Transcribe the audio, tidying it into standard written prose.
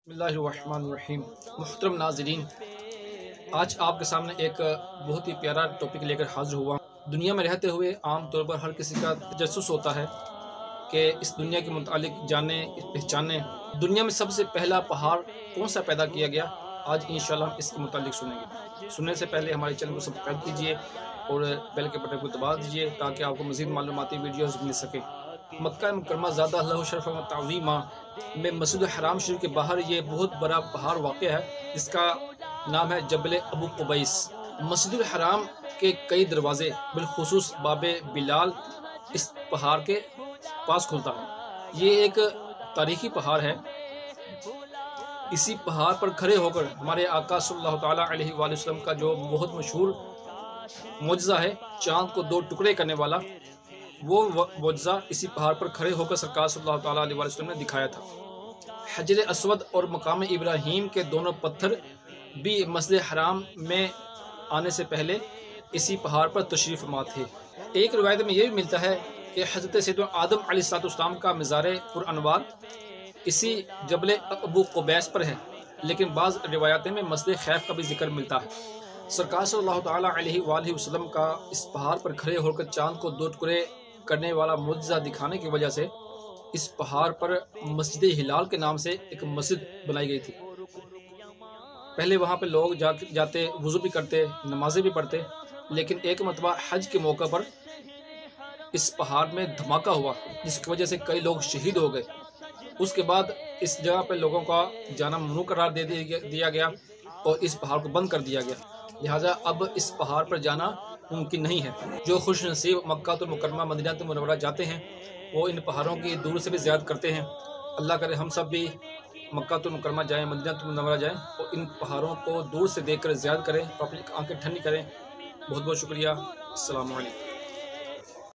بسم اللہ الرحمن الرحیم۔ محترم ناظرین، آج آپ کے سامنے ایک بہت ہی پیارا ٹاپک لے کر حاضر ہوا۔ دنیا میں رہتے ہوئے عام طور پر ہر کسی کا تجسس ہوتا ہے کہ اس دنیا کے متعلق جانیں، پہچانیں۔ دنیا میں سب سے پہلا پہاڑ کون سا پیدا کیا گیا، آج انشاءاللہ ہم اس کے متعلق سنیں گے۔ سننے سے پہلے ہمارے چینل کو سبسکرائب کیجئے اور بیل کے بٹن کو دبا دیجئے تاکہ آپ کو مزید معلوماتی ویڈیوز مل سکیں۔ مکہ مکرمہ زادہ اللہ شرف و تعظیمہ میں مسجد الحرام شریف کے باہر یہ بہت بڑا پہاڑ واقع ہے جس کا نام ہے جبل ابو قبیس۔ مسجد الحرام کے کئی دروازے بالخصوص باب بلال اس پہاڑ کے پاس کھلتا ہے۔ یہ ایک تاریخی پہاڑ ہے۔ اسی پہاڑ پر کھڑے ہو کر ہمارے آقا صلی اللہ تعالیٰ علیہ وآلہ وسلم کا جو بہت مشہور معجزہ ہے، چاند کو دو ٹکڑے کرنے والا، وہ معجزہ اسی پہاڑ پر کھڑے ہو کر سرکار صلی اللہ تعالیٰ علیہ وآلہ وسلم نے دکھایا تھا۔ حجر اسود اور مقام ابراہیم کے دونوں پتھر بھی مسجد حرام میں آنے سے پہلے اسی پہاڑ پر تشریف فرما تھے۔ ایک روایت میں یہ بھی ملتا ہے کہ حضرت سیدنا آدم علیہ السلام کا مزار پر انوار اسی جبل ابو قبیس پر ہے، لیکن بعض روایات میں مسجد خیف کا بھی ذکر ملتا ہے۔ سرکار صلی اللہ تعالیٰ علیہ وآلہ وسلم کا اس پہاڑ پر کھڑے ہو کر چاند کو دو ٹکڑے کرنے والا معجزہ دکھانے کی وجہ سے اس پہاڑ پر مسجد ہلال کے نام سے ایک مسجد بنائی گئی تھی۔ پہلے وہاں پہ لوگ جاتے، وضو بھی کرتے، نمازیں بھی پڑھتے، لیکن ایک مرتبہ حج کے موقع پر اس پہاڑ میں دھماکہ ہوا جس کی وجہ سے کئی لوگ شہید ہو گئے۔ اس کے بعد اس جگہ پہ لوگوں کا جانا ممنوع قرار دے دیا گیا اور اس پہاڑ کو بند کر دیا گیا، لہٰذا اب اس پہاڑ پر جانا ممکن نہیں ہے۔ جو خوش نصیب مکہ المکرمہ مدینہ منورہ جاتے ہیں وہ ان پہاڑوں کی دور سے بھی زیارت کرتے ہیں۔ اللہ کرے ہم سب بھی مکہ المکرمہ جائیں، مدینہ منورہ جائیں اور ان پہاڑوں کو دور سے دیکھ کر زیارت کریں اور اپنی آنکھیں ٹھنڈی کریں۔ بہت بہت شکریہ۔ السلام علیکم۔